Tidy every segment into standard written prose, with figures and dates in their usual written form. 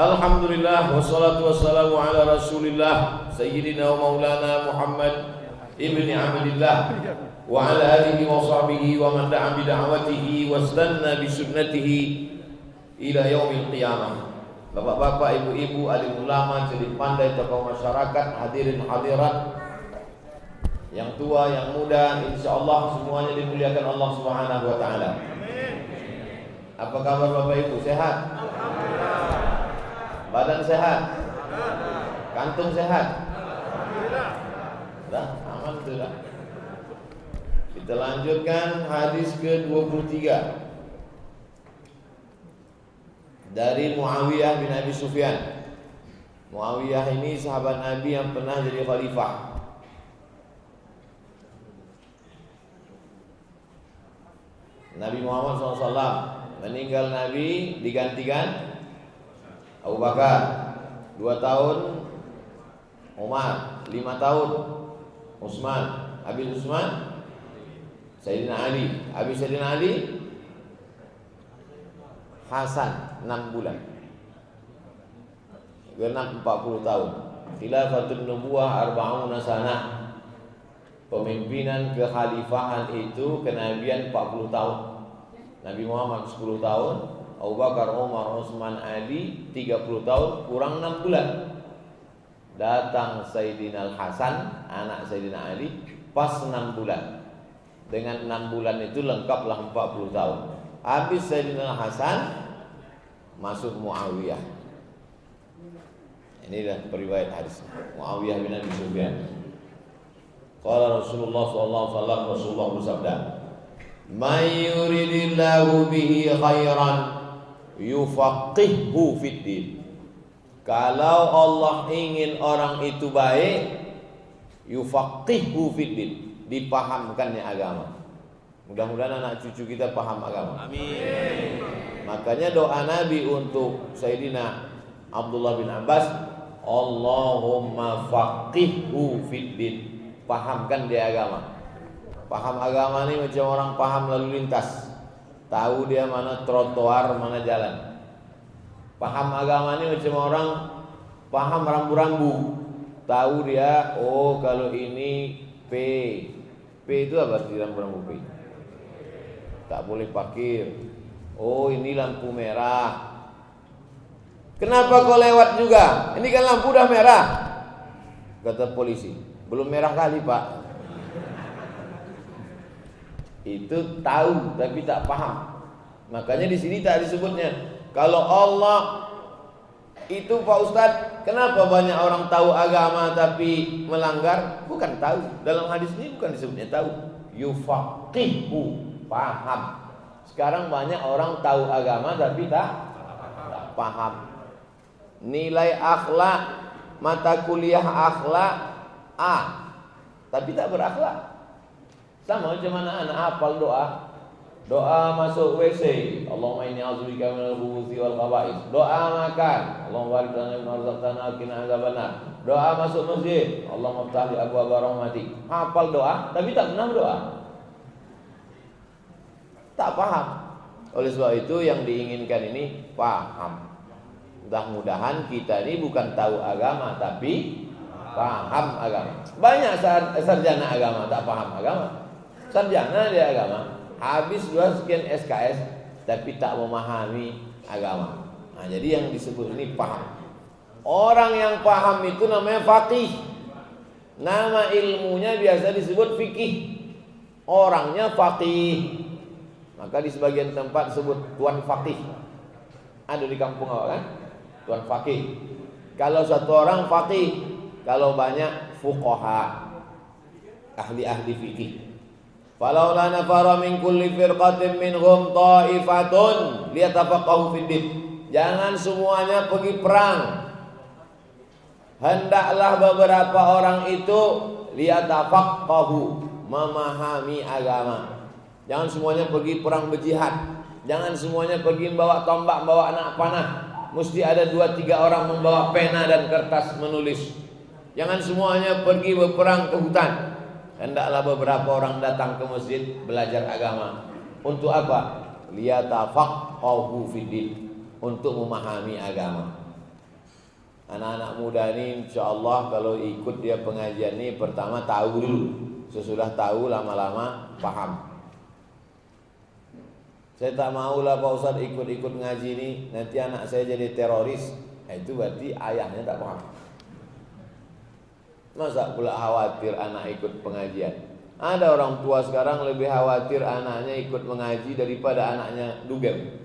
Alhamdulillah wassalatu wassalamu ala Rasulillah Sayyidina wa maulana Muhammad ibni Abdillah wa ala alihi wa sahbihi wa man da'a bi da'watihi wastanna bi sunnatihi ila yaumil qiyamah. Bapak-bapak, ibu-ibu, alim ulama, cerdik pandai, tokoh masyarakat, hadirin hadirat, yang tua, yang muda, insyaallah semuanya dimuliakan Allah Subhanahu wa taala. Apa kabar Bapak Ibu? Sehat? Badan sehat? Kantung sehat? Dah, alhamdulillah. Kita lanjutkan hadis ke-23 dari Muawiyah bin Abi Sufyan. Muawiyah ini sahabat Nabi yang pernah jadi khalifah. Nabi Muhammad SAW meninggal, Nabi digantikan Abu Bakar 2 tahun, Umar 5 tahun, Utsman, habis Utsman Sayyidina Ali, habis Sayyidina Ali Hasan 6 bulan, genap 40 tahun. Khilafatun nubuwah 40 sanah. Pemimpinan kekhalifahan itu kenabian 40 tahun. Nabi Muhammad 10 tahun, Abu Bakar, Umar, Utsman, Ali 30 tahun kurang 6 bulan. Datang Sayyidina Hasan, anak Sayyidina Ali, pas 6 bulan. Dengan 6 bulan itu lengkaplah 40 tahun. Habis Sayyidina Hasan, masuk Muawiyah. Inilah periwayat hadis Muawiyah bin Abi Sufyan. Qala Rasulullah sallallahu alaihi wasallam, Rasulullah bersabda, "May yuridillahu bihi khairan yufaqihhu fid din." Kalau Allah ingin orang itu baik, yufaqihhu fid din, dipahamkannya agama. Mudah-mudahan anak cucu kita paham agama. Amin. Makanya doa Nabi untuk Sayyidina Abdullah bin Abbas, Allahumma faqihhu fid din, pahamkan dia agama. Paham agama ini macam orang paham lalu lintas, tahu dia mana trotoar, mana jalan. Paham agama ini macam orang paham rambu-rambu, tahu dia, oh kalau ini P itu apa arti rambu-rambu P? Tak boleh parkir. Oh ini lampu merah. Kenapa kau lewat juga? Ini kan lampu udah merah. Kata polisi, belum merah kali Pak. Itu tahu tapi tak paham. Makanya di sini tak disebutnya. Kalau Allah itu Pak Ustadz, kenapa banyak orang tahu agama tapi melanggar? Bukan tahu. Dalam hadis ini bukan disebutnya tahu. Yufaqihu, paham. Sekarang banyak orang tahu agama tapi tak paham. Nilai akhlak, mata kuliah akhlak A, tapi tak berakhlak. Sama macam anak hafal doa. Doa masuk WC, Allahumma inni a'udzubika minal khubuthi wal khaba'ith. Doa makan, Allahumma barik lana mimma razaqtana wa qina adzabannar. Doa masuk masjid, Allahumma iftah li abwaaba rahmatik. Hafal doa tapi tak pernah berdoa. Tak paham. Oleh sebab itu yang diinginkan ini paham. Mudah-mudahan kita ini bukan tahu agama tapi paham agama. Banyak sarjana agama tak paham agama. Sarjana dia agama, habis 2 sekian SKS tapi tak memahami agama. Nah, jadi yang disebut ini paham. Orang yang paham itu namanya faqih. Nama ilmunya biasa disebut fikih. Orangnya faqih. Maka di sebagian tempat disebut tuan faqih. Ada di kampung awak kan? Tuan faqih. Kalau satu orang faqih, kalau banyak fuqaha, ahli-ahli fikih. Falaula nafara min kulli firqatin minhum ta'ifatun liyatafaqahu fid din. Jangan semuanya pergi perang. Hendaklah beberapa orang itu liyatafaqahu, memahami agama. Jangan semuanya pergi perang berjihad. Jangan semuanya pergi membawa tombak, bawa anak panah. Mesti ada 2-3 orang membawa pena dan kertas menulis. Jangan semuanya pergi berperang ke hutan. Hendaklah beberapa orang datang ke masjid belajar agama. Untuk apa? Liyatafaqahu fiddin, untuk memahami agama. Anak-anak muda ini insya Allah kalau ikut dia pengajian ini pertama tahu dulu. Sesudah tahu lama-lama paham. Saya tak maulah Pak Ustadz ikut-ikut ngaji ini nanti anak saya jadi teroris. Itu berarti ayahnya tak paham. Masa pula khawatir anak ikut pengajian? Ada orang tua sekarang lebih khawatir anaknya ikut mengaji daripada anaknya dugem.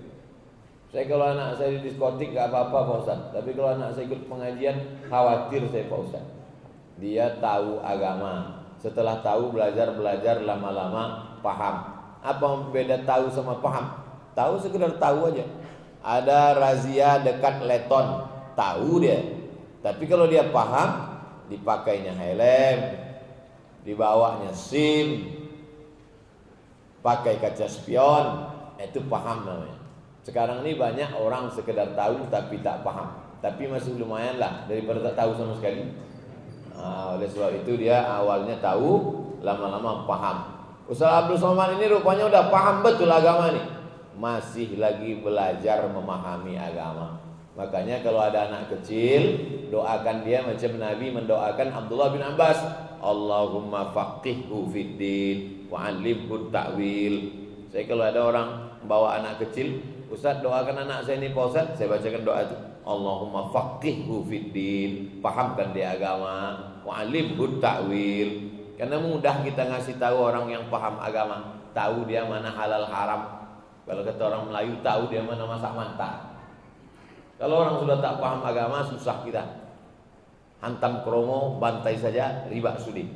Saya kalau anak saya di diskotik gak apa-apa Pak Ustadz, tapi kalau anak saya ikut pengajian khawatir saya Pak Ustadz. Dia tahu agama. Setelah tahu belajar lama-lama paham. Apa beda tahu sama paham? Tahu sekedar tahu aja. Ada razia dekat Leton, tahu dia. Tapi kalau dia paham, dipakainya helm, dibawanya SIM, pakai kaca spion, itu paham namanya. Sekarang ini banyak orang sekedar tahu tapi tak paham. Tapi masih lumayan lah daripada tak tahu sama sekali. Oleh sebab itu dia awalnya tahu, lama-lama paham. Ustaz Abdul Somad ini rupanya udah paham betul agama nih. Masih lagi belajar memahami agama. Makanya kalau ada anak kecil, doakan dia macam Nabi mendoakan Abdullah bin Abbas, Allahumma faqihhu fiddin wa 'allimhu ta'wil. Saya kalau ada orang bawa anak kecil, Ustaz doakan anak saya ini Pak Ustaz, saya bacakan doa itu. Allahumma faqihhu fiddin, pahamkan dia agama, wa 'allimhu ta'wil. Karena mudah kita ngasih tahu orang yang paham agama, tahu dia mana halal haram. Kalau kata orang Melayu, tahu dia mana masak mantap. Kalau orang sudah tak paham agama, susah kita. Hantam kromo, bantai saja, riba sudi.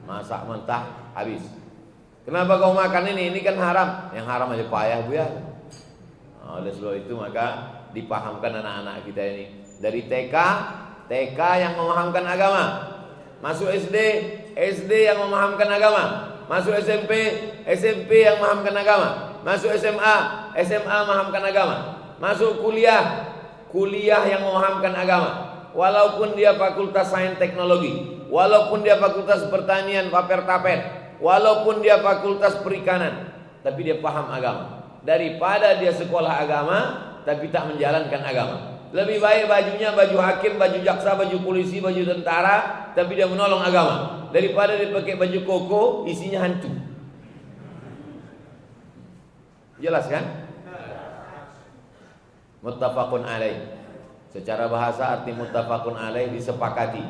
Masak mentah, habis. Kenapa kau makan ini? Ini kan haram. Yang haram aja payah bu ya. Oleh sebab itu maka dipahamkan anak-anak kita ini. Dari TK yang memahamkan agama. Masuk SD yang memahamkan agama. Masuk SMP yang memahamkan agama. Masuk SMA memahamkan agama. Masuk kuliah yang memahamkan agama. Walaupun dia fakultas sains teknologi, walaupun dia fakultas pertanian paper-taper, walaupun dia fakultas perikanan, tapi dia paham agama. Daripada dia sekolah agama tapi tak menjalankan agama. Lebih baik bajunya baju hakim, baju jaksa, baju polisi, baju tentara, tapi dia menolong agama, daripada dia pakai baju koko isinya hantu. Jelas kan? Muttafaqun alaih. Secara bahasa arti muttafaqun alaih disepakati.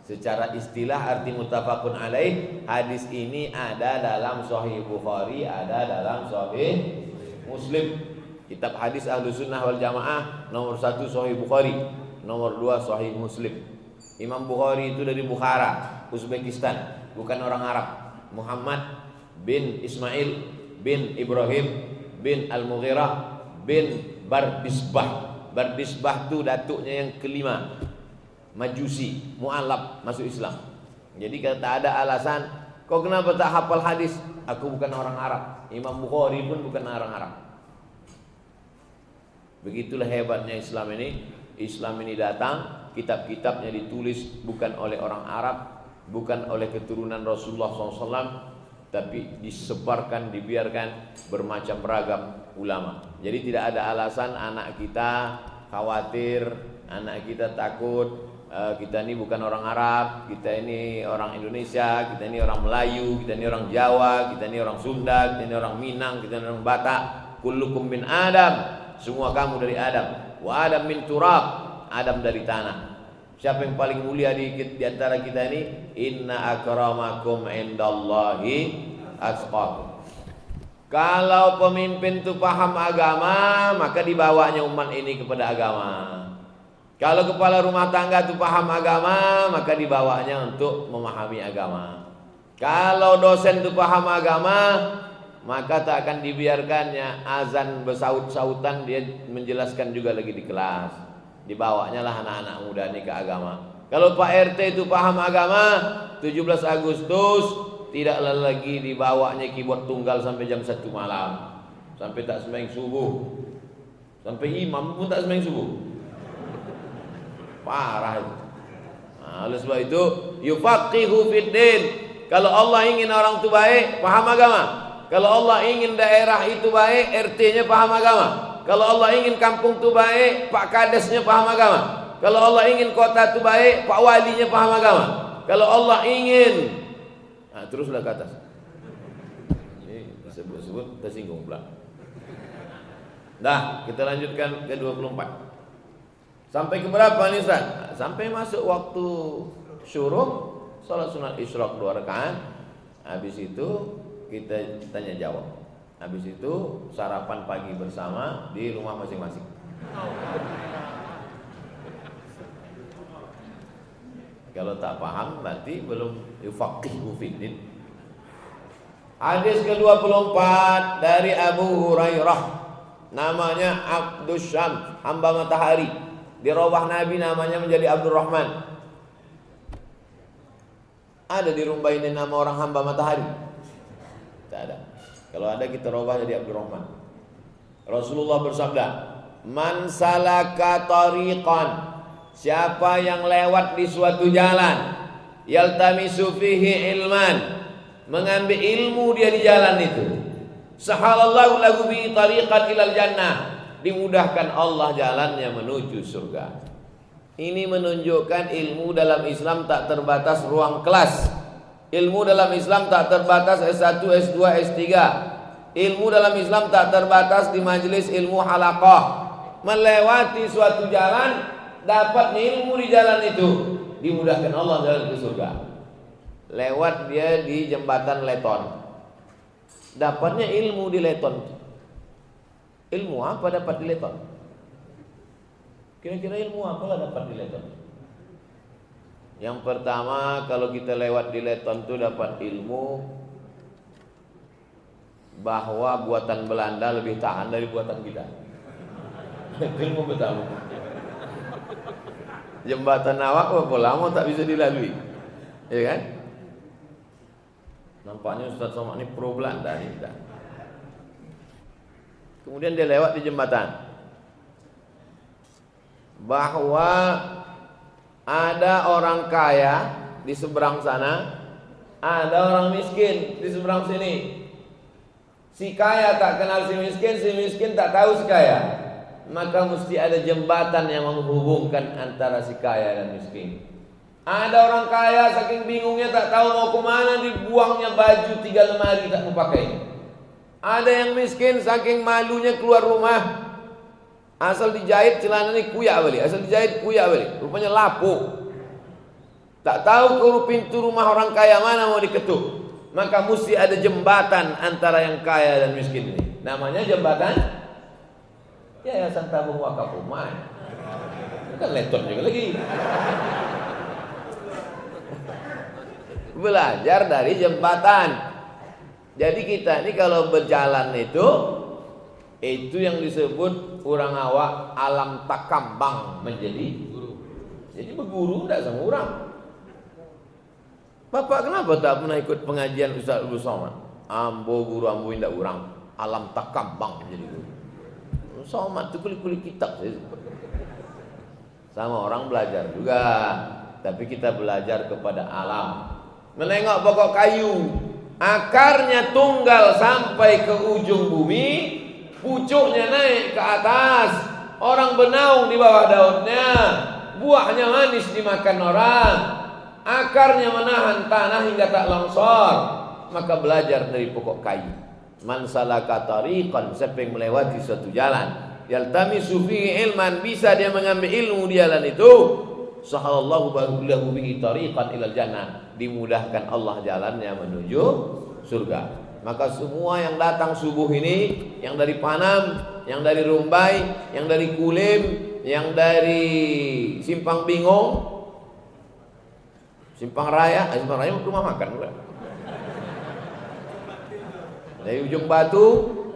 Secara istilah arti muttafaqun alaih, hadis ini ada dalam Sahih Bukhari, ada dalam Sahih Muslim. Kitab hadis Ahlus Sunnah wal Jamaah nomor 1 Sahih Bukhari, nomor 2 Sahih Muslim. Imam Bukhari itu dari Bukhara, Uzbekistan, bukan orang Arab. Muhammad bin Ismail bin Ibrahim bin Al-Mughirah bin Bardisbah. Bardisbah itu datuknya yang kelima, Majusi, mu'alaf, masuk Islam. Jadi kata ada alasan, kau kenapa tak hafal hadis? Aku bukan orang Arab. Imam Bukhari pun bukan orang Arab. Begitulah hebatnya Islam ini. Islam ini datang, kitab-kitabnya ditulis bukan oleh orang Arab, bukan oleh keturunan Rasulullah SAW, tapi disebarkan, dibiarkan bermacam ragam ulama. Jadi tidak ada alasan anak kita khawatir, anak kita takut, kita ini bukan orang Arab, kita ini orang Indonesia, kita ini orang Melayu, kita ini orang Jawa, kita ini orang Sunda, kita ini orang Minang, kita ini orang Batak. Kullukum min Adam, semua kamu dari Adam. Wa Adam min turab, Adam dari tanah. Siapa yang paling mulia di antara kita ini? Inna akramakum indallahi atqakum. Kalau pemimpin itu paham agama, maka dibawanya umat ini kepada agama. Kalau kepala rumah tangga itu paham agama, maka dibawanya untuk memahami agama. Kalau dosen itu paham agama, maka tak akan dibiarkannya azan bersaut-sautan, dia menjelaskan juga lagi di kelas. Dibawanya lah anak-anak muda ini ke agama. Kalau Pak RT itu paham agama, 17 Agustus tidaklah lagi dibawanya keyboard tunggal sampai jam 1 malam, sampai tak sembahyang subuh, sampai imam pun tak sembahyang subuh. Parah itu. Nah, oleh sebab itu yufaqihu fiddin. Kalau Allah ingin orang itu baik, paham agama. Kalau Allah ingin daerah itu baik, RT-nya paham agama. Kalau Allah ingin kampung itu baik, Pak Kadesnya paham agama. Kalau Allah ingin kota itu baik, Pak Walinya paham agama. Kalau Allah ingin, nah, teruslah ke atas. Ini disebut-sebut tersinggung pula. Nah, kita lanjutkan ke 24. Sampai ke berapa nih Ustaz? Sampai masuk waktu syuruq, salat sunat isyraq 2 rakaat. Habis itu kita tanya jawab. Habis itu sarapan pagi bersama di rumah masing-masing. Kalau tak paham berarti belum yufaqihu fiddin. Hadis ke-24 dari Abu Hurairah, namanya Abdus Syams, hamba matahari. Di rawah Nabi namanya menjadi Abdurrahman. Ada di rumah ini nama orang hamba matahari? Tak ada. Kalau ada kita rawah jadi Abdurrahman. Rasulullah bersabda, "Man salaka tariqan," siapa yang lewat di suatu jalan, yaltamisu fihi ilman, mengambil ilmu dia di jalan itu, sahalallahu lahu bi tariqan ilal jannah, dimudahkan Allah jalannya menuju surga. Ini menunjukkan ilmu dalam Islam tak terbatas ruang kelas. Ilmu dalam Islam tak terbatas S1, S2, S3. Ilmu dalam Islam tak terbatas di majelis ilmu halaqah. Melewati suatu jalan, dapat ilmu di jalan itu, dimudahkan Allah jalan ke surga. Lewat dia di jembatan Leton, dapatnya ilmu di Leton. Ilmu apa dapat di Leton? Kira-kira ilmu apalah dapat di Leton? Yang pertama, kalau kita lewat di Leton itu dapat ilmu bahwa buatan Belanda lebih tahan dari buatan kita. Ilmu betul. Jembatan awak berapa lama tak bisa dilalui, ya kan? Nampaknya Ustaz Somad ini pro Belanda nih. Kemudian dia lewat di jembatan, bahwa ada orang kaya di seberang sana, ada orang miskin di seberang sini. Si kaya tak kenal si miskin tak tahu si kaya. Maka mesti ada jembatan yang menghubungkan antara si kaya dan miskin. Ada orang kaya saking bingungnya tak tahu mau kemana, dibuangnya baju 3 lemari tak mau pakai. Ada yang miskin saking malunya keluar rumah, asal dijahit celana ni kuyak balik, asal dijahit kuyak balik, rupanya lapuk. Tak tahu ke pintu rumah orang kaya mana mau diketuk. Maka mesti ada jembatan antara yang kaya dan miskin ini. Namanya jembatan Yayasan Tabung Wakaf Rumah. Bukan Leton juga lagi. Belajar dari jembatan. Jadi kita ini kalau berjalan itu yang disebut orang awak alam takambang menjadi guru. Jadi berguru tidak sama orang. Bapak kenapa tak pernah ikut pengajian Ustaz Abdul Somad? Ambo guru ambo indah orang alam takambang menjadi guru. Somad itu kulit-kulit kitab sama orang belajar juga, tapi kita belajar kepada alam. Menengok pokok kayu, akarnya tunggal sampai ke ujung bumi, pucuknya naik ke atas, orang benaung di bawah daunnya, buahnya manis dimakan orang, akarnya menahan tanah hingga tak longsor. Maka belajar dari pokok kayu. Man salaka tariqan, siapa yang melewati suatu jalan, yaltamisu fihi ilman, bisa dia mengambil ilmu di jalan itu, sahalallahu lahu bihi tariqan ilal jannah, dimudahkan Allah jalannya menuju surga. Maka semua yang datang subuh ini, yang dari Panam, yang dari Rumbai, yang dari Kulim, yang dari Simpang Bingung, Simpang Raya rumah makan bukan? Dari Ujung Batu,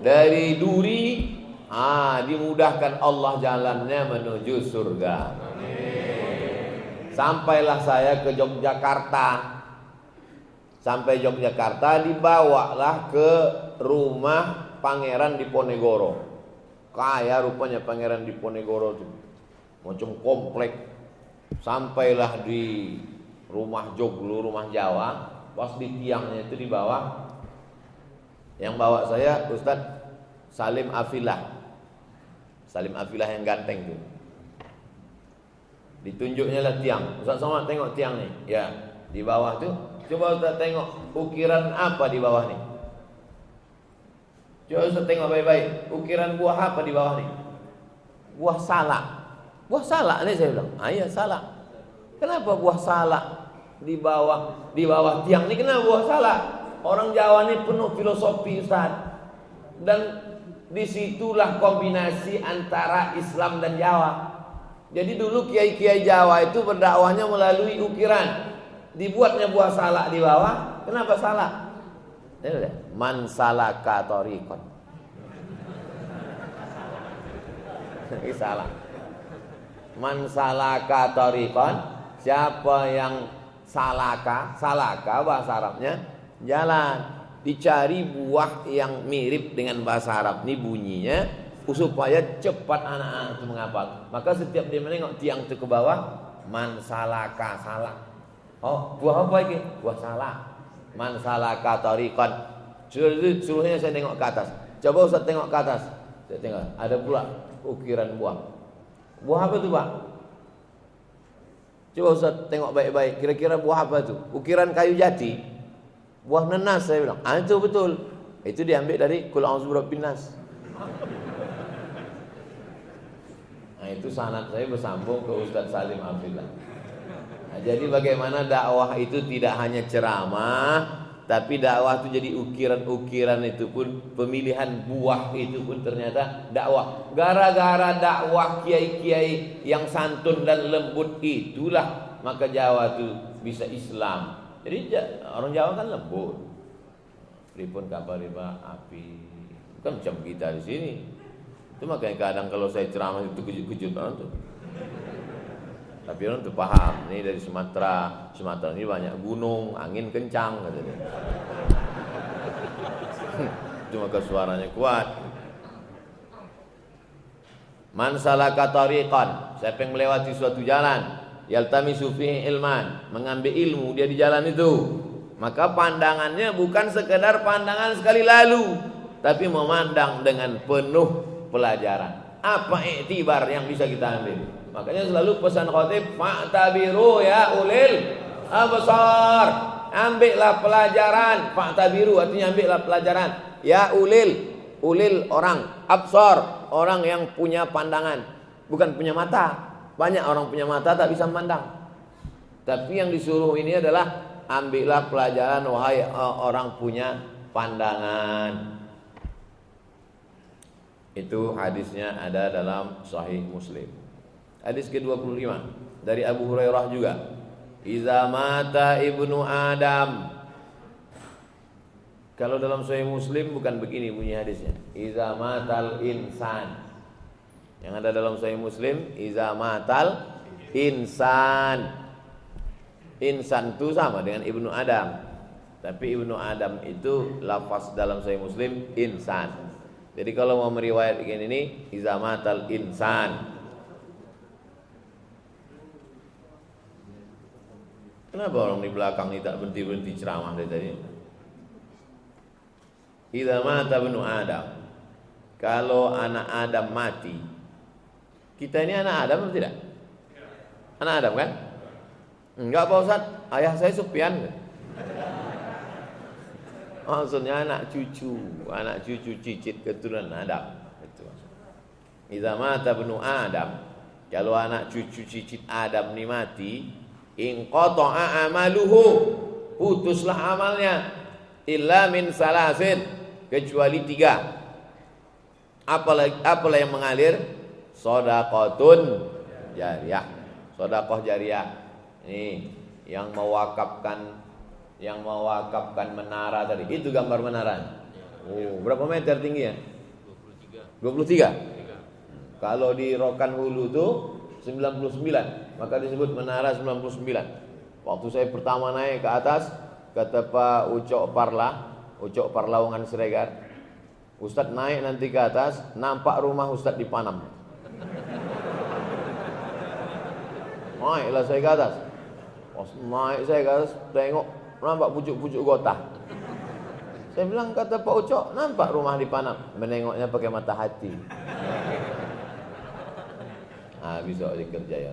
dari Duri, dimudahkan Allah jalannya menuju surga. Sampailah saya ke Yogyakarta. Sampai Yogyakarta, dibawalah ke rumah Pangeran Diponegoro. Kaya rupanya Pangeran Diponegoro itu, macam komplek. Sampailah di rumah Joglo, rumah Jawa. Pas di tiangnya itu di bawah, yang bawa saya Ustaz Salim Afilah. Salim Afilah yang ganteng tuh. Ditunjuknya lah tiang. Ustaz Somad tengok tiang nih. Ya, di bawah tuh. Coba Ustaz tengok ukiran apa di bawah nih. Coba Ustaz tengok baik-baik. Ukiran buah apa di bawah nih? Buah salak. Buah salak nih saya bilang. Iya salak. Kenapa buah salak di bawah tiang nih? Kenapa buah salak? Orang Jawa ini penuh filosofi Ustaz. Dan disitulah kombinasi antara Islam dan Jawa. Jadi dulu kiai-kiai Jawa itu berdakwahnya melalui ukiran. Dibuatnya buah salak di bawah. Kenapa salak? Man salaka thariqan. Ini salah. Man salaka thariqan, siapa yang salaka bahasa Arabnya jalan. Dicari buah yang mirip dengan bahasa Arab ini bunyinya supaya cepat anak-anak itu menghafal. Maka setiap dia menengok tiang itu ke bawah, man salaka salak. Oh, buah apa ini? Buah salak. Man salaka thariqan. Suruhnya saya tengok ke atas. Coba Ustaz tengok ke atas. Saya tengok, ada pula ukiran buah. Buah apa itu, Pak? Coba Ustaz tengok baik-baik. Kira-kira buah apa itu? Ukiran kayu jati. Buah nenas saya bilang. Ah, itu betul. Itu diambil dari Qul a'udzu birabbin nas. Nah, itu sanad saya bersambung ke Ustaz Salim Abdillah. Nah, jadi bagaimana dakwah itu tidak hanya ceramah, tapi dakwah itu jadi ukiran-ukiran, itu pun pemilihan buah itu pun ternyata dakwah. Gara-gara dakwah kiai-kiai yang santun dan lembut itulah maka Jawa itu bisa Islam. Jadi orang Jawa kan lembut. Pripun kabar riba api. Bukan macam kita di sini. Itu makanya kadang kalau saya ceramah itu kejut-kejut orang tuh. Tapi orang tuh paham, ini dari Sumatera ini banyak gunung, angin kencang katanya. Cuma ke suaranya kuat. Man salaka tariqan, siapa yang melewati suatu jalan, yaltamisu fihi ilman, mengambil ilmu dia di jalan itu, maka pandangannya bukan sekedar pandangan sekali lalu, tapi memandang dengan penuh pelajaran. Apa iktibar yang bisa kita ambil? Makanya selalu pesan khatib, fa'tabiru ya ulil absar. Ambillah pelajaran, fa'tabiru artinya ambillah pelajaran. Ya ulil orang, absar orang yang punya pandangan, bukan punya mata. Banyak orang punya mata tak bisa memandang. Tapi yang disuruh ini adalah ambillah pelajaran wahai orang punya pandangan. Itu hadisnya ada dalam Sahih Muslim. Hadis ke-25 dari Abu Hurairah juga. Iza mata ibnu Adam. Kalau dalam Sahih Muslim bukan begini bunyi hadisnya. Iza matal insan. Yang ada dalam Sahih Muslim, iza matal insan. Insan itu sama dengan ibnu Adam. Tapi ibnu Adam itu lafaz dalam Sahih Muslim insan. Jadi kalau mau meriwayat begini ini, iza matal insan. Kenapa orang di belakang ini tak berhenti-berhenti ceramah dari tadi? Idza mata ibnu Adam. Kalau anak Adam mati. Kita ini anak Adam atau tidak? Anak Adam kan? Enggak Pak Ustaz, ayah saya Sufyan. Maksudnya anak cucu cicit keturunan Adam. Itu maksudnya. Idza mata ibnu Adam. Kalau anak cucu cicit Adam ini mati, inqata'a amaluhu, putuslah amalnya, illa min salasin, kecuali 3. Apalah yang mengalir? Shadaqatun jariyah. Sedekah jariyah. Ini yang mewakafkan menara tadi. Itu gambar menara. Oh, berapa meter tingginya? 23. Kalau di Rokan Hulu tuh 99, maka disebut menara 99. Waktu saya pertama naik ke atas, kata Pak Ucok Parlawangan Siregar, Ustadz naik nanti ke atas, nampak rumah Ustadz di Panam. Naiklah saya ke atas. Pas naik saya ke atas, tengok nampak pucuk-pucuk gota. Saya bilang, kata Pak Ucok, nampak rumah di Panam. Menengoknya pakai mata hati. Besok dikerja ya.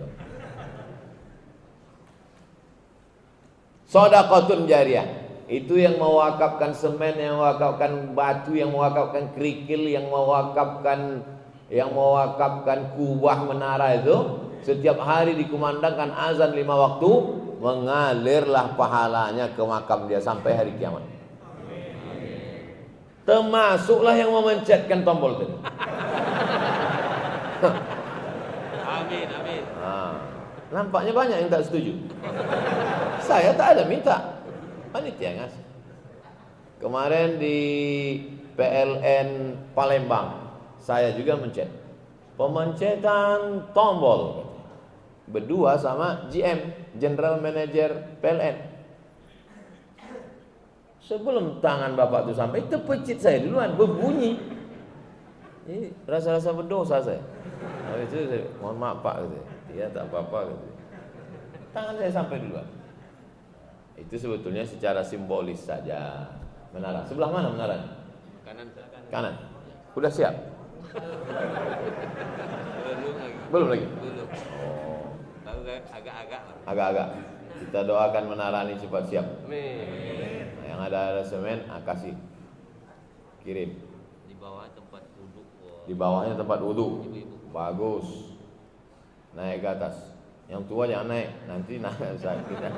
Shadaqatun jariyah, itu yang mewakafkan semen, yang mewakafkan batu, yang mewakafkan kerikil, yang mewakafkan kubah menara itu, setiap hari dikumandangkan azan 5 waktu, mengalirlah pahalanya ke makam dia sampai hari kiamat. Termasuklah yang memencetkan tombol tadi. Amin, amin. Nampaknya banyak yang tak setuju. Saya tak ada minta, panitia ngasih. Kemarin di PLN Palembang, saya juga mencet. Pemencetan tombol berdua sama GM, General Manager PLN. Sebelum tangan bapak itu sampai, terpecit saya duluan, berbunyi. Ini rasa-rasa berdosa saya. Habis itu saya, mohon maaf pak, gitu. Iya tak apa-apa, gitu. Tangan saya sampai duluan. Itu sebetulnya secara simbolis saja. Menara, sebelah mana menaranya? Kanan. Udah siap? Belum lagi. Oh. Agak-agak. Kita doakan menara ini cepat siap. Nah, yang ada semen, kasih, kirim. Di bawah tempat duduk. Di bawahnya tempat wudhu. Bagus. Naik ke atas. Yang tua jangan naik, nanti saat kita.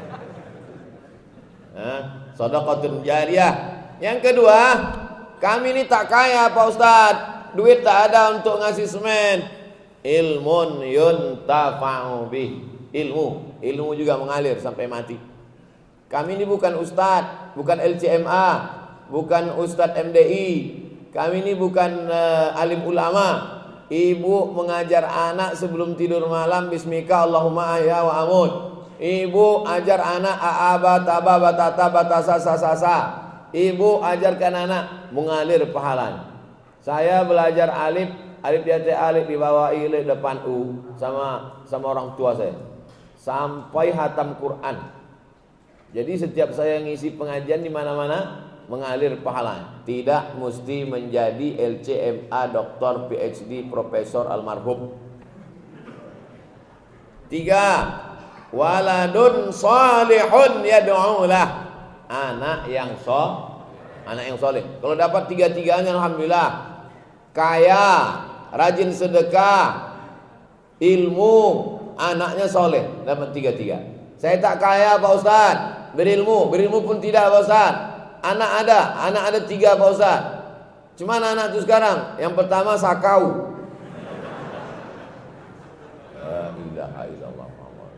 Shadaqatun jariyah. Yang kedua, kami ini tak kaya Pak Ustadz, duit tak ada untuk ngasih semen. Ilmun yuntafa'u bih. Ilmu juga mengalir sampai mati. Kami ini bukan ustadz, bukan LCMA, bukan ustadz MDI. Kami ini bukan alim ulama. Ibu mengajar anak sebelum tidur malam, bismika Allahumma ahya wa amut. Ibu ajar anak a'aba taba batata batasa sasasa. Ibu ajarkan anak, mengalir pahalanya. Saya belajar alif di atas alif, di bawah ilif, depan u sama orang tua saya. Sampai hatam Quran. Jadi setiap saya ngisi pengajian di mana-mana, mengalir pahalanya. Tidak mesti menjadi LCMA, doktor, PhD, profesor almarhum. 3. Waladun salihun yad'ulah. Anak yang soleh. Kalau dapat 3-tiganya alhamdulillah. Kaya, rajin sedekah, ilmu, anaknya soleh, dapat 3-tiga. Saya tak kaya Pak Ustaz, berilmu pun tidak Pak Ustaz. Anak ada 3 Pak Ustaz. Cuman anak itu sekarang, yang pertama sakau. La ilaha illallah Muhammad.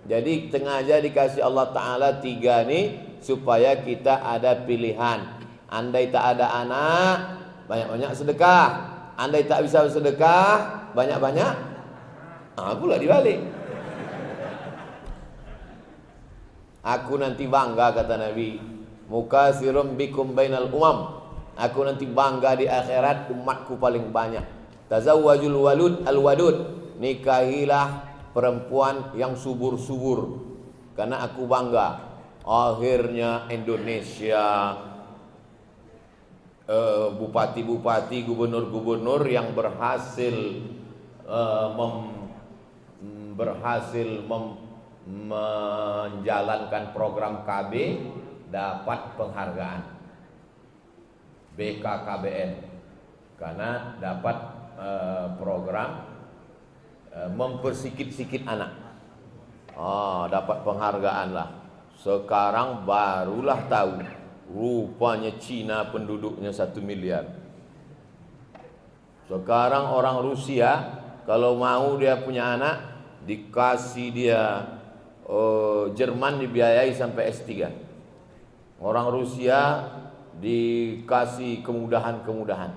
Jadi sengaja dikasih Allah Ta'ala 3 nih, supaya kita ada pilihan. Andai tak ada anak, banyak-banyak sedekah. Andai tak bisa sedekah, banyak-banyak pula dibalik. Aku nanti bangga, kata Nabi, mukasirum bikum bainal umam. Aku nanti bangga di akhirat, umatku paling banyak. Tazawwajul walud al-wadud. Nikahilah perempuan yang subur-subur, karena aku bangga. Akhirnya Indonesia, bupati-bupati, gubernur-gubernur yang berhasil menjalankan program KB dapat penghargaan BKKBN karena dapat program mempersikit-sikit anak. Dapat penghargaan lah. Sekarang barulah tahu, rupanya Cina penduduknya 1 miliar. Sekarang orang Rusia kalau mau dia punya anak, dikasih dia Jerman dibiayai sampai S3. Orang Rusia dikasih kemudahan-kemudahan.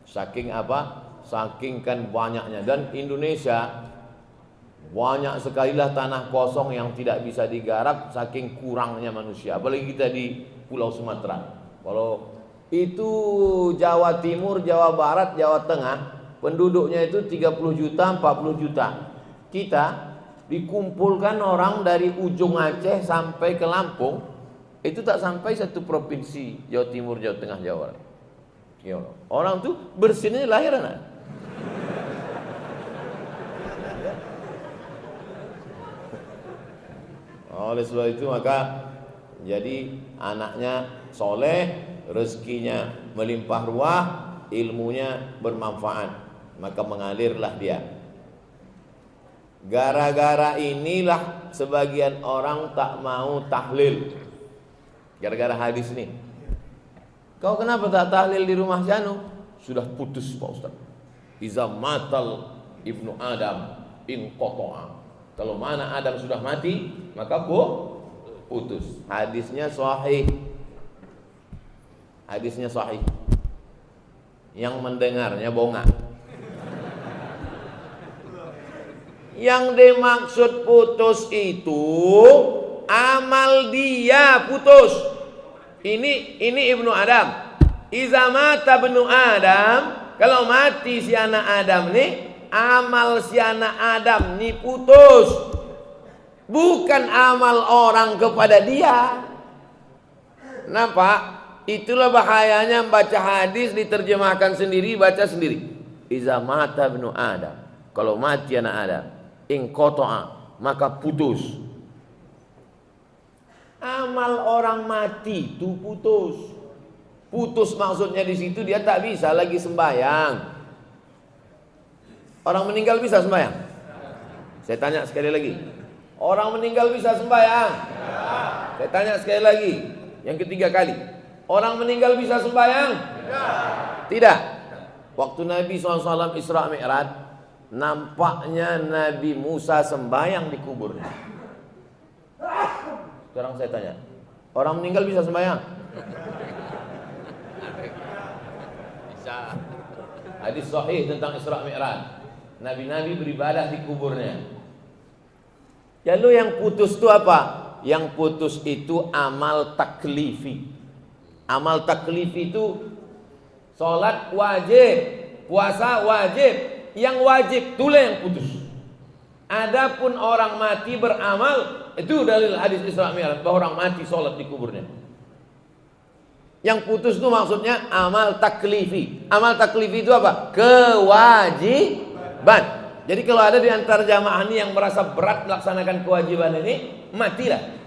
Saking apa? Saking kan banyaknya. Dan Indonesia banyak sekali lah tanah kosong yang tidak bisa digarap saking kurangnya manusia. Apalagi kita di Pulau Sumatera. Kalau itu Jawa Timur, Jawa Barat, Jawa Tengah, penduduknya itu 30 juta, 40 juta. Kita dikumpulkan orang dari ujung Aceh sampai ke Lampung, itu tak sampai 1 provinsi Jawa Timur, Jawa Tengah, Jawa Barat. Ya, orang tuh bersinnya lahir anak. oleh sebab itu maka jadi anaknya soleh, rezekinya melimpah ruah, ilmunya bermanfaat, maka mengalirlah dia. Gara-gara inilah sebagian orang tak mau tahlil. Gara-gara hadis ini. Kau kenapa tak tahlil di rumah Janu? Sudah putus Pak Ustaz. Iza matal ibnu Adam in qata'a. Kalau mana Adam sudah mati, maka putus. Hadisnya sahih. Hadisnya sahih. Yang mendengarnya bongak. Yang dimaksud putus itu amal dia putus. Ini ibnu Adam. Iza mata ibnu Adam, kalau mati si anak Adam nih, amal si anak Adam nih putus. Bukan amal orang kepada dia. Nampak? Itulah bahayanya baca hadis diterjemahkan sendiri, baca sendiri. Iza mata ibnu Adam, kalau mati anak Adam, in qata'a, maka putus. Amal orang mati itu putus. Putus maksudnya di situ dia tak bisa lagi sembahyang. Orang meninggal bisa sembahyang? Saya tanya sekali lagi. Orang meninggal bisa sembahyang? Saya tanya sekali lagi. Yang ketiga kali. Orang meninggal bisa sembahyang? Tidak. Waktu Nabi SAW Isra Mi'raj, nampaknya Nabi Musa sembahyang di kuburnya. Sekarang saya tanya, orang meninggal bisa sembahyang? Bisa. Hadis sahih tentang Isra Mi'raj. Nabi-nabi beribadah di kuburnya. Lalu yang putus itu apa? Yang putus itu amal taklifi. Amal taklifi itu sholat wajib, puasa wajib. Yang wajib itulah yang putus. Adapun orang mati beramal, itu dalil hadis Isra Mi'raj bahwa orang mati sholat di kuburnya. Yang putus itu maksudnya amal taklifi. Amal taklifi itu apa? Kewajiban. Jadi kalau ada di antara jamaah ini yang merasa berat melaksanakan kewajiban ini, matilah.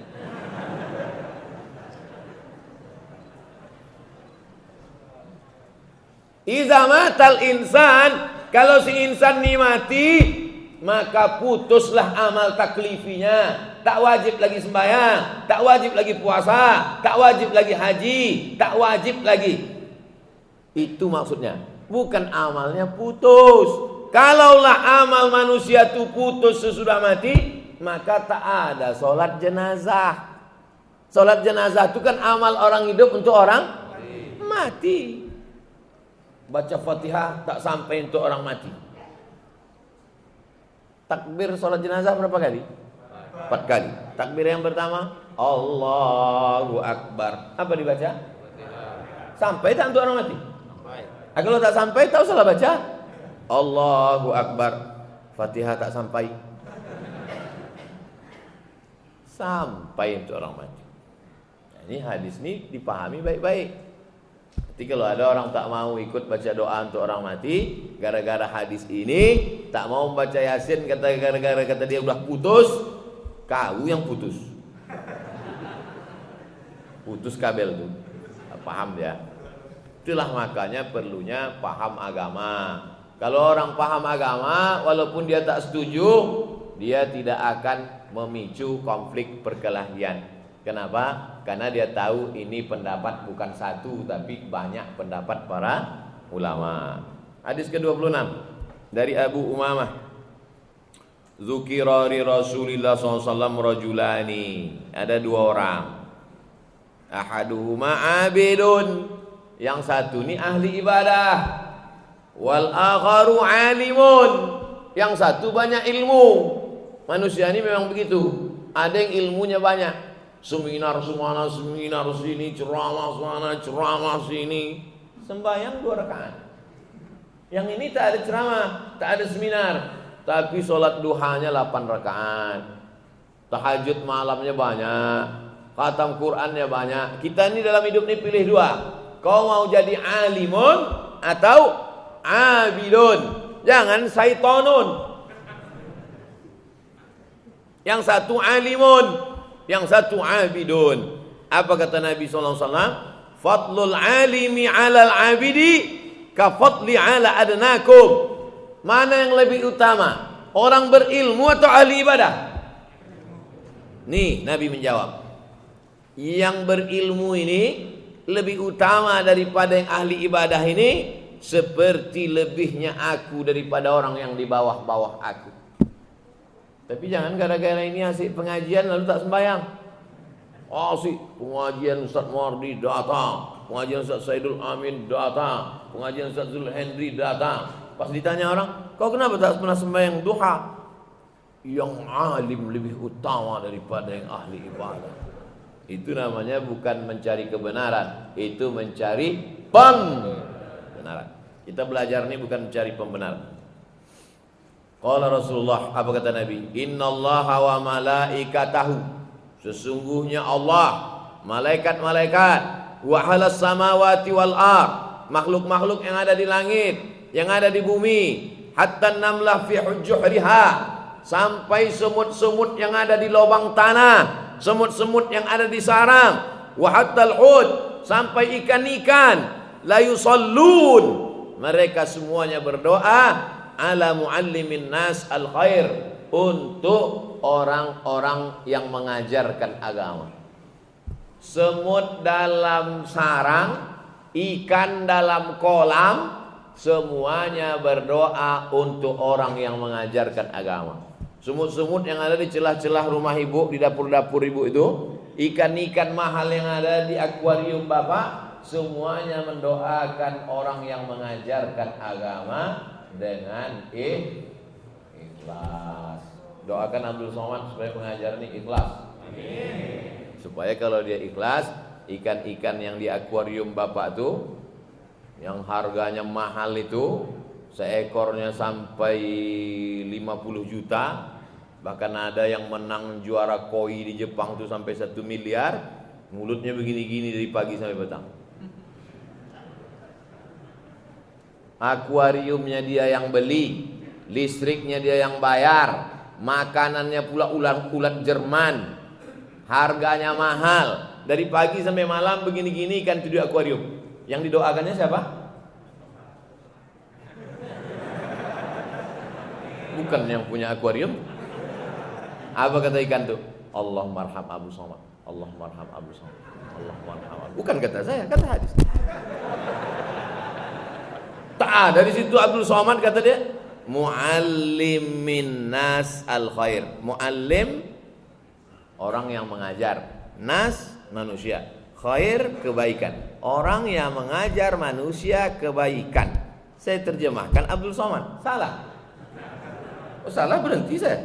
Iza matal insan, kalau si insan ini mati, maka putuslah amal taklifinya. Tak wajib lagi sembahyang, tak wajib lagi puasa, tak wajib lagi haji, tak wajib lagi. Itu maksudnya. Bukan amalnya putus. Kalaulah amal manusia itu putus sesudah mati, maka tak ada sholat jenazah. Sholat jenazah itu kan amal orang hidup untuk orang mati. Baca Fatihah tak sampai untuk orang mati. Takbir sholat jenazah berapa kali? 4 kali. Takbir yang pertama, Allahu Akbar. Apa dibaca? Sampai tak untuk orang mati? Sampai. Kalau tak sampai, tak usahlah baca Allahu Akbar. Fatihah tak sampai. Sampai untuk orang mati. Nah, ini hadis ini dipahami baik-baik. Jadi kalau ada orang tak mau ikut baca doa untuk orang mati, gara-gara hadis ini tak mau membaca Yasin, gara-gara kata dia udah putus, kau yang putus. Putus kabel tuh. Paham ya? Itulah makanya perlunya paham agama. Kalau orang paham agama, walaupun dia tak setuju, dia tidak akan memicu konflik perkelahian. Kenapa? Karena dia tahu ini pendapat bukan satu, tapi banyak pendapat para ulama. Hadis ke-26 dari Abu Umamah. Dzukira li Rasulillah SAW rajulani. Ada 2 orang. Ahaduhuma abidun. Yang satu ini ahli ibadah. Wal akharu alimun. Yang satu banyak ilmu. Manusia ini memang begitu. Ada yang ilmunya banyak. Seminar semana, seminar sini, ceramah sana, ceramah sini. Sembahyang 2 rakaat. Yang ini tak ada ceramah, tak ada seminar, tapi sholat duhanya 8 rakaat. Tahajud malamnya banyak, khatam Qur'annya banyak. Kita ini dalam hidup ini pilih 2. Kau mau jadi alimun atau abidun? Jangan syaitonun. Yang satu alimun, yang satu abidun. Apa kata Nabi SAW? Fadlul alimi alal abidi ka fadli ala adnakum. Mana yang lebih utama? Orang berilmu atau ahli ibadah? Nih Nabi menjawab, yang berilmu ini lebih utama daripada yang ahli ibadah ini, seperti lebihnya aku daripada orang yang di bawah-bawah aku. Tapi jangan gara-gara ini asik pengajian lalu tak sembahyang. Asik pengajian Ustaz Mardi datang, pengajian Ustaz Saidul Amin datang, pengajian Ustaz Zul Hendri datang. Pas ditanya orang, kau kenapa tak pernah sembahyang duha? Yang alim lebih utama daripada yang ahli ibadah. Itu namanya bukan mencari kebenaran, itu mencari pembenaran. Kita belajar ini bukan mencari pembenaran. Qala Rasulullah, apa kata Nabi? Innallaha wa malaikatahu, sesungguhnya Allah, malaikat-malaikat, wa halas samawati wal ard, makhluk-makhluk yang ada di langit, yang ada di bumi, hatta namlah fi hujuriha, sampai semut-semut yang ada di lubang tanah, semut-semut yang ada di sarang, wa hattal hud, sampai ikan-ikan, la yusallun, mereka semuanya berdoa ala muallimin nas al khair, untuk orang-orang yang mengajarkan agama. Semut dalam sarang, ikan dalam kolam, semuanya berdoa untuk orang yang mengajarkan agama. Semut-semut yang ada di celah-celah rumah ibu, di dapur-dapur ibu itu, ikan-ikan mahal yang ada di akuarium bapak, semuanya mendoakan orang yang mengajarkan agama dengan ikhlas. Doakan Abdul Somad supaya pengajar ini ikhlas. Amin. Supaya kalau dia ikhlas, ikan-ikan yang di akuarium bapak tuh, yang harganya mahal itu, seekornya sampai 50 juta, bahkan ada yang menang juara koi di Jepang tuh sampai 1 miliar, mulutnya begini-gini dari pagi sampai petang. Akuariumnya dia yang beli, listriknya dia yang bayar, makanannya pula ulat Jerman, harganya mahal, dari pagi sampai malam begini-gini kan di akuarium. Yang didoakannya siapa? Bukan yang punya akuarium. Apa kata ikan tuh? Allahumma arham Abu Somad, Allahumma arham Abu Somad, Allahumma arham Abu. Bukan kata saya, kata hadis. Tak, dari situ Abdul Somad kata dia, muallimin nas al khair. Muallim, orang yang mengajar. Nas, manusia. Khair, kebaikan. Orang yang mengajar manusia kebaikan. Saya terjemahkan Abdul Somad. Salah. Oh, salah berhenti saya.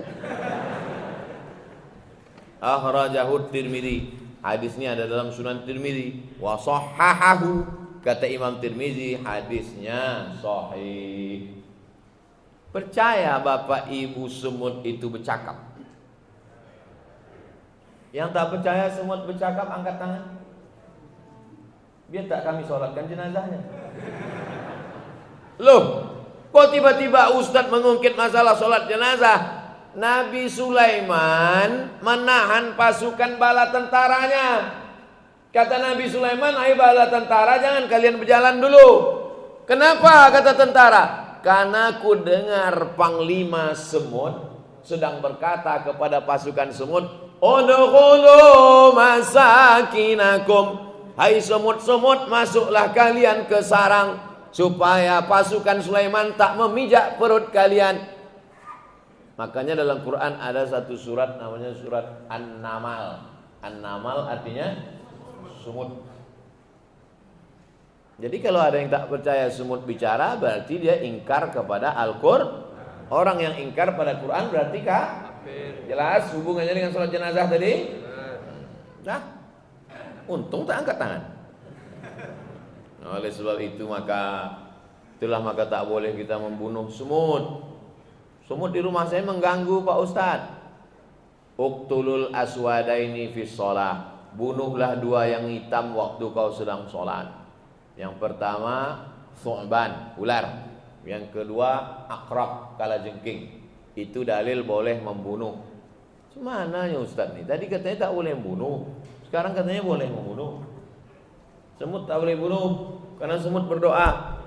Akhrajahu Tirmidzi. Hadisnya ada dalam Sunan Tirmidzi. Wa sahhahahu. Kata Imam Tirmizi, hadisnya sahih. Percaya Bapak Ibu semut itu bercakap? Yang tak percaya semut bercakap angkat tangan. Biar tak kami sholatkan jenazahnya. Loh, kok tiba-tiba Ustadz mengungkit masalah sholat jenazah? Nabi Sulaiman menahan pasukan bala tentaranya. Kata Nabi Sulaiman, hai bala tentara, jangan kalian berjalan dulu. Kenapa? Kata tentara, karena ku dengar panglima semut sedang berkata kepada pasukan semut, udkhulu masakinakum, hai semut-semut, masuklah kalian ke sarang, supaya pasukan Sulaiman tak memijak perut kalian. Makanya dalam Quran ada satu surat namanya surat An-Namal. An-Namal artinya semut. Jadi kalau ada yang tak percaya semut bicara, berarti dia ingkar kepada Al-Qur'an. Orang yang ingkar pada Quran berarti kafir. Jelas hubungannya dengan sholat jenazah tadi? Nah, untung tak angkat tangan. Oleh sebab itu maka tak boleh kita membunuh semut. Semut di rumah saya mengganggu Pak Ustadz. Uqtulul aswadaini fis shalah. Bunuhlah dua yang hitam waktu kau sedang sholat. Yang pertama thu'ban, ular. Yang kedua akrab, kalajengking. Itu dalil boleh membunuh. Semananya Ustaz nih? Tadi katanya tak boleh membunuh, sekarang katanya boleh membunuh. Semut tak boleh bunuh karena semut berdoa.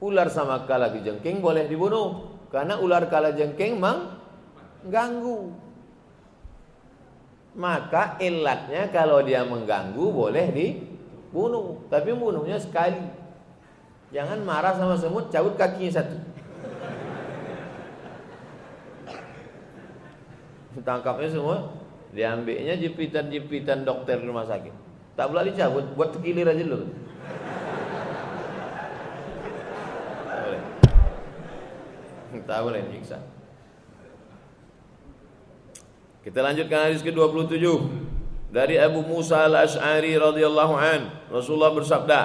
Ular sama kalajengking boleh dibunuh karena ular kalajengking mengganggu. Maka ilatnya kalau dia mengganggu boleh dibunuh, tapi bunuhnya sekali. Jangan marah sama semut, cabut kakinya satu. Tangkapnya semua, diambilnya jepitan-jepitan dokter rumah sakit. Tak boleh dicabut, buat tekilir aja dulu. Tak boleh nyiksa. Kita lanjutkan hadis ke-27 dari Abu Musa Al-Asy'ari radhiyallahu an. Rasulullah bersabda,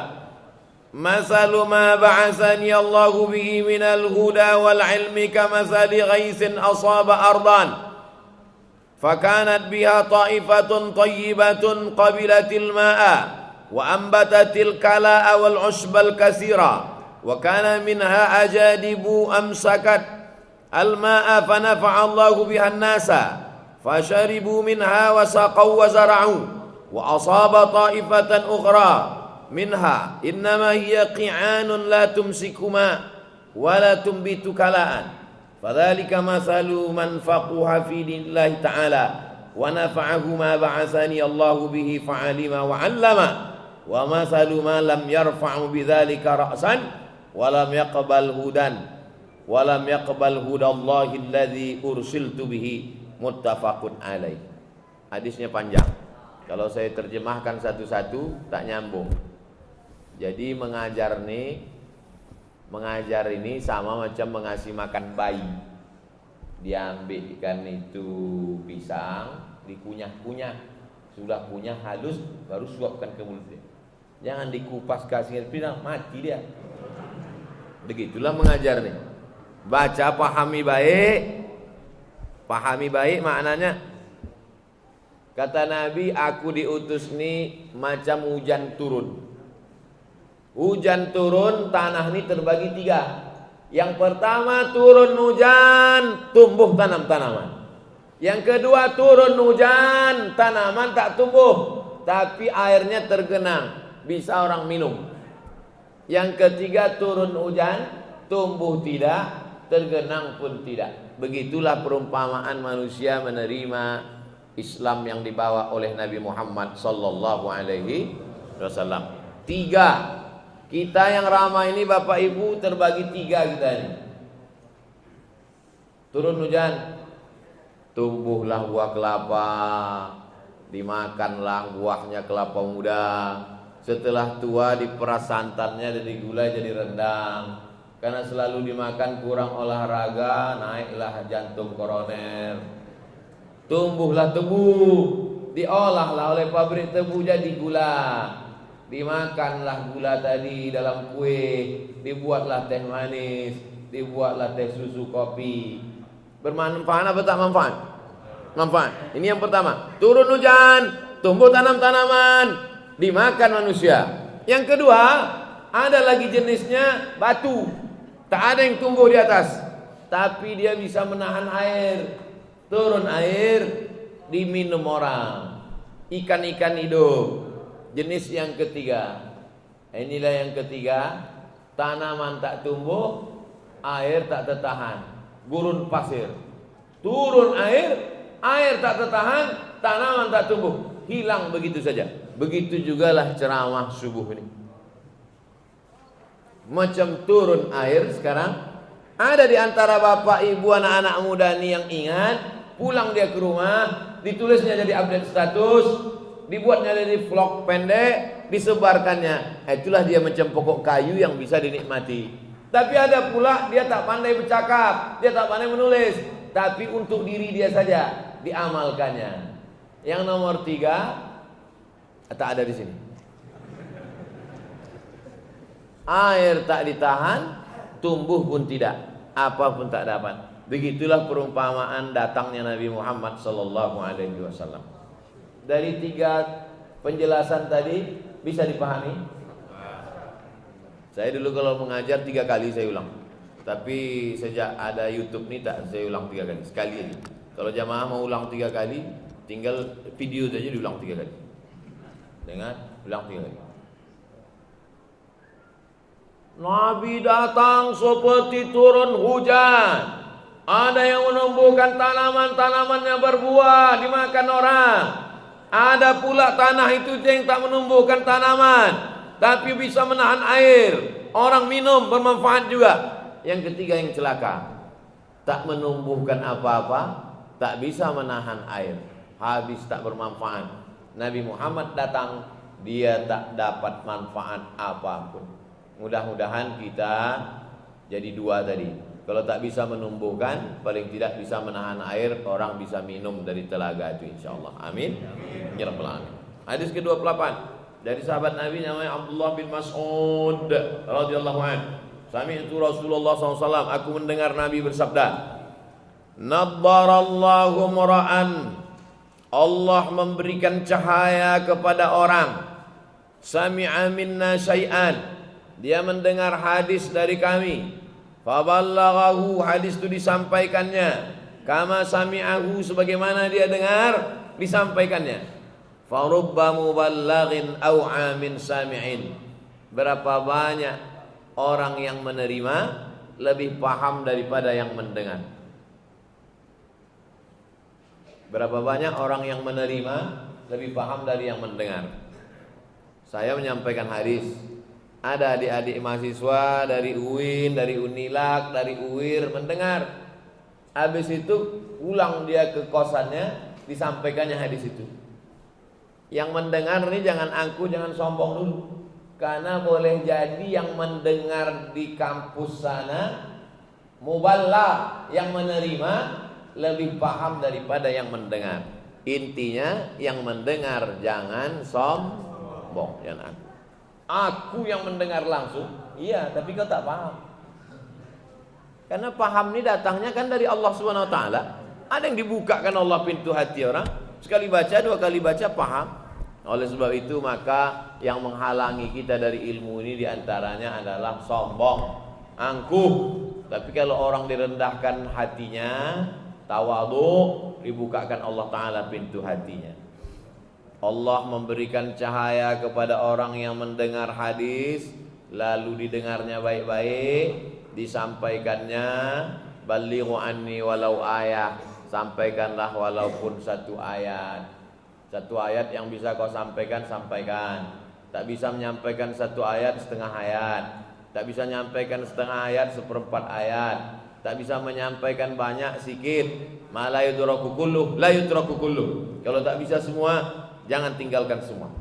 "Masalu ma ba'atsani Allahu bihi minal huda wal ilmi kamathali ghaisin asaba ardan fakanat biha ta'ifatun tayyibatun qabilatil ma'a wa ambatatil kala'a wal 'ushbal katsira wa kana minha ajadibu amsakat al-ma'a fa nafa'a Allahu biha an-nasa fasharibu minha wa saqaw wa zara'u wa asaba ta'ifatan ukhra minha innama hiya qi'anun la tumsikuma wa la tumbitu kala'an fadzalika mathalu man faquha fi dinillahi ta'ala wa nafa'ahu ma ba'athani Allahu bihi fa'alima wa 'allama wa mathalu ma lam yarfa'u bidzalika ra'san wa lam yaqbal hudan wa lam yaqbal hudallahi alladzi ursiltu bihi muttafaqun alaih. Hadisnya panjang. Kalau saya terjemahkan satu-satu tak nyambung. Jadi mengajar ini sama macam mengasih makan bayi. Diambilkan itu pisang, dikunyah-kunyah. Sudah kunyah halus baru suapkan ke mulut dia. Jangan dikupas kasih pisang, mati dia. Begitulah mengajar nih. Baca pahami baik. Pahami baik maknanya. Kata Nabi, aku diutus nih macam hujan turun. Hujan turun, tanah ini terbagi 3. Yang pertama turun hujan, tumbuh tanam-tanaman. Yang kedua turun hujan, tanaman tak tumbuh, tapi airnya tergenang, bisa orang minum. Yang ketiga turun hujan, tumbuh tidak, tergenang pun tidak. Begitulah perumpamaan manusia menerima Islam yang dibawa oleh Nabi Muhammad sallallahu alaihi wasallam. 3. Kita yang ramah ini Bapak Ibu terbagi 3 kita ini. Turun hujan, tumbuhlah buah kelapa, dimakanlah buahnya kelapa muda. Setelah tua diperas santannya dari gula jadi rendang. Karena selalu dimakan kurang olahraga, naiklah jantung koroner. Tumbuhlah tebu, diolahlah oleh pabrik tebu jadi gula. Dimakanlah gula tadi dalam kue, dibuatlah teh manis, dibuatlah teh susu kopi. Bermanfaat apa tak manfaat? Manfaat. Ini yang pertama. Turun hujan, tumbuh tanam-tanaman, dimakan manusia. Yang kedua, ada lagi jenisnya batu. Tak ada yang tumbuh di atas, tapi dia bisa menahan air. Turun air, diminum orang. Ikan-ikan hidup. Jenis yang ketiga. Inilah yang ketiga. Tanaman tak tumbuh, air tak tertahan. Gurun pasir. Turun air, air tak tertahan, tanaman tak tumbuh. Hilang begitu saja. Begitu jugalah ceramah subuh ini. Macam turun air sekarang. Ada di antara bapak ibu anak-anak muda ini yang ingat, pulang dia ke rumah, ditulisnya jadi update status, dibuatnya jadi vlog pendek, disebarkannya. Itulah dia macam pokok kayu yang bisa dinikmati. Tapi ada pula dia tak pandai bercakap, dia tak pandai menulis, tapi untuk diri dia saja diamalkannya. Yang nomor 3 tak ada di sini. Air tak ditahan, tumbuh pun tidak, apa pun tak dapat. Begitulah perumpamaan datangnya Nabi Muhammad sallallahu alaihi wasallam. Dari 3 penjelasan tadi bisa dipahami? Saya dulu kalau mengajar 3 kali saya ulang. Tapi sejak ada YouTube nih tak saya ulang 3 kali, sekali aja. Kalau jamaah mau ulang 3 kali, tinggal video saja diulang 3 kali. Dengar, ulang 3 kali. Nabi datang seperti turun hujan. Ada yang menumbuhkan tanaman-tanamannya berbuah dimakan orang. Ada pula tanah itu yang tak menumbuhkan tanaman, tapi bisa menahan air. Orang minum bermanfaat juga. Yang ketiga yang celaka, tak menumbuhkan apa-apa, tak bisa menahan air, habis tak bermanfaat. Nabi Muhammad datang, dia tak dapat manfaat apapun. Mudah-mudahan kita jadi 2 tadi. Kalau tak bisa menumbuhkan, paling tidak bisa menahan air, orang bisa minum dari telaga itu insyaallah. Amin. Ya rabbal alamin. Hadis ke-28 dari sahabat Nabi namanya Abdullah bin Mas'ud radhiyallahu anhu. Sami'tu Rasulullah SAW, aku mendengar Nabi bersabda, Nadbarallahu mura'an, Allah memberikan cahaya kepada orang, sami'a minna syai'an, dia mendengar hadis dari kami, faballaghahu, hadis itu disampaikannya, kama sami'ahu, sebagaimana dia dengar disampaikannya. Farubba muballaghin aw'a min sami'in, berapa banyak orang yang menerima lebih paham daripada yang mendengar. Berapa banyak orang yang menerima lebih paham dari yang mendengar. Saya menyampaikan hadis, ada adik-adik mahasiswa dari UIN, dari Unilak, dari UIR mendengar. Habis itu pulang dia ke kosannya, disampaikannya hadis itu. Yang mendengar ini jangan angku, jangan sombong dulu. Karena boleh jadi yang mendengar di kampus sana mubalagh, yang menerima lebih paham daripada yang mendengar. Intinya yang mendengar jangan sombong, jangan aku. Aku yang mendengar langsung, iya, tapi kau tak paham. Karena paham ini datangnya kan dari Allah Subhanahu wa taala. Ada yang dibukakan Allah pintu hati orang, sekali baca, 2 kali baca paham. Oleh sebab itu maka yang menghalangi kita dari ilmu ini diantaranya adalah sombong, angkuh. Tapi kalau orang direndahkan hatinya, tawadhu, dibukakan Allah Ta'ala pintu hatinya. Allah memberikan cahaya kepada orang yang mendengar hadis, lalu didengarnya baik-baik, disampaikannya, balighu anni walau ayah, sampaikanlah walaupun 1 ayat. 1 ayat yang bisa kau sampaikan, sampaikan. Tak bisa menyampaikan 1 ayat, setengah ayat. Tak bisa menyampaikan setengah ayat, 1/4 ayat. Tak bisa menyampaikan banyak, sikit. Ma la yudraku kulluh, la yudraku kulluh. Kalau tak bisa semua, jangan tinggalkan semua.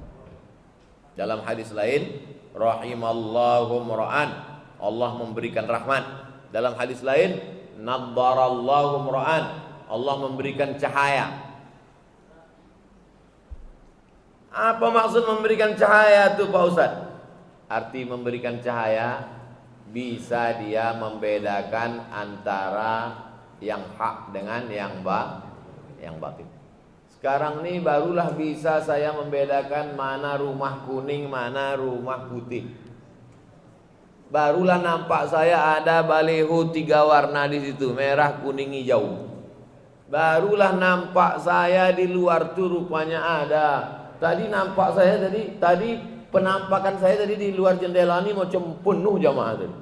Dalam hadis lain, rahimallahu mura'an, Allah memberikan rahmat. Dalam hadis lain, nadbarallahu mura'an, Allah memberikan cahaya. Apa maksud memberikan cahaya itu Pak Ustaz? Arti memberikan cahaya, bisa dia membedakan antara yang hak dengan yang batil. Sekarang ini barulah bisa saya membedakan mana rumah kuning, mana rumah putih. Barulah nampak saya ada baliho 3 warna di situ, merah, kuning, hijau. Barulah nampak saya di luar tuh rupanya ada. Tadi nampak saya tadi penampakan saya tadi di luar jendela ini macam penuh jamaah tadi.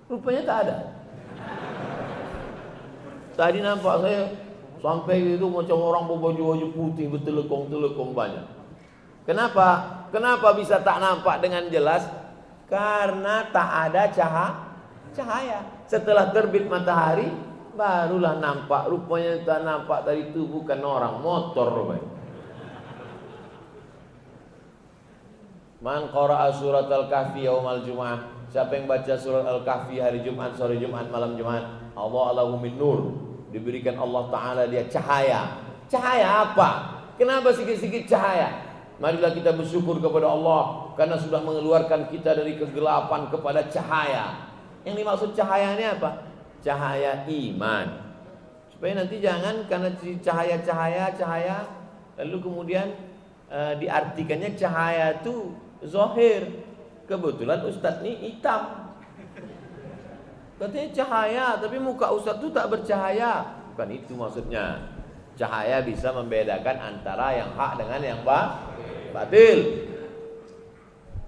Rupanya tak ada. Tadi nampak saya sampai itu macam orang berbaju putih, bertelekong-telekong banyak. Kenapa? Kenapa bisa tak nampak dengan jelas? Karena tak ada cahaya. Setelah terbit matahari, barulah nampak. Rupanya tak nampak tadi itu bukan orang, motor rupanya. Man qara'a surat Al-Kahfi yaumal Jum'ah, siapa yang baca surat Al-Kahfi hari Jumat, sore Jumat, malam Jumat, Allah Allahu min nur, diberikan Allah Ta'ala dia cahaya. Cahaya apa? Kenapa sikit-sikit cahaya? Marilah kita bersyukur kepada Allah karena sudah mengeluarkan kita dari kegelapan kepada cahaya. Yang dimaksud cahaya ini apa? Cahaya iman. Supaya nanti jangan karena cahaya lalu kemudian diartikannya cahaya itu zahir. Kebetulan Ustadz ini hitam, katanya cahaya, tapi muka Ustadz itu tak bercahaya. Bukan itu maksudnya. Cahaya bisa membedakan antara yang hak dengan yang batil.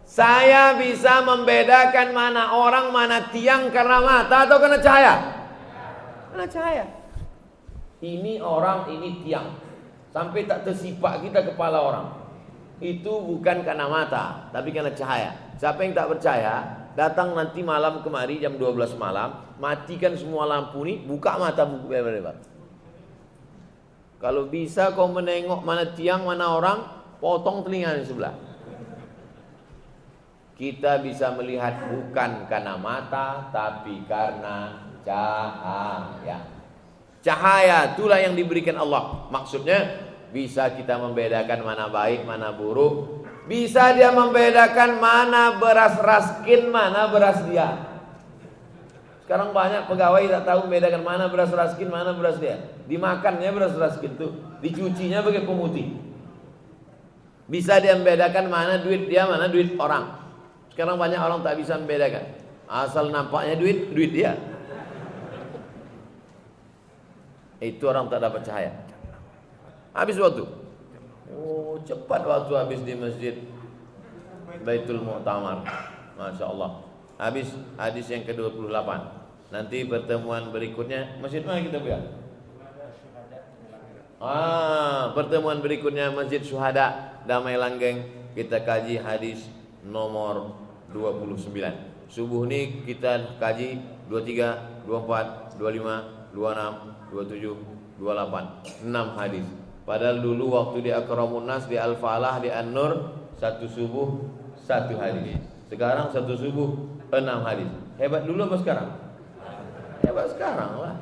Saya bisa membedakan mana orang, mana tiang karena mata atau karena cahaya? Karena cahaya. Ini orang, ini tiang. Sampai tak tersipak kita kepala orang. Itu bukan karena mata, tapi karena cahaya. Siapa yang tak percaya, datang nanti malam kemari jam 12 malam, matikan semua lampu ini, buka mata buku lebar-lebar. Kalau bisa kau menengok mana tiang, mana orang, potong telinga di sebelah. Kita bisa melihat bukan karena mata, tapi karena cahaya. Cahaya itulah yang diberikan Allah. Maksudnya bisa kita membedakan mana baik, mana buruk. Bisa dia membedakan mana beras raskin, mana beras dia. Sekarang banyak pegawai tak tahu membedakan mana beras raskin, mana beras dia. Dimakannya beras raskin tuh, dicucinya pakai pemutih. Bisa dia membedakan mana duit dia, mana duit orang. Sekarang banyak orang tak bisa membedakan. Asal nampaknya duit, duit dia. Itu orang tak dapat cahaya. Habis waktu. Oh, cepat waktu habis di masjid Baitul Mu'tamar. Masya Allah. Habis hadis yang ke-28. Nanti pertemuan berikutnya masjid mana kita buat? Pertemuan berikutnya Masjid Syuhada Damai Langgeng. Kita kaji hadis nomor 29. Subuh ni kita kaji 23, 24, 25, 26, 27, 28. 6 hadis. Padahal dulu waktu di Akramun Nas, di Al-Falah, di An-Nur, satu subuh 1 hadis. Sekarang satu subuh 6 hadis. Hebat dulu apa sekarang? Hebat sekarang lah.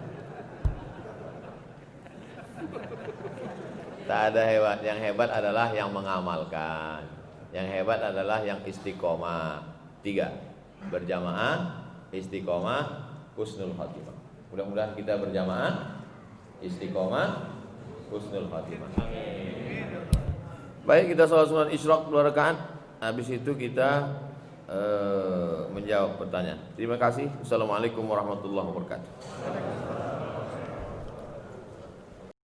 Tak ada hebat. Yang hebat adalah yang mengamalkan. Yang hebat adalah yang istiqomah. 3. Berjamaah, istiqomah, husnul khatimah. Mudah-mudahan kita berjamaah, istiqomah, husnul khatimah. Baik, kita sholat sunat Isyraq 2 rakaat. Habis itu kita menjawab pertanyaan. Terima kasih. Assalamualaikum warahmatullahi wabarakatuh.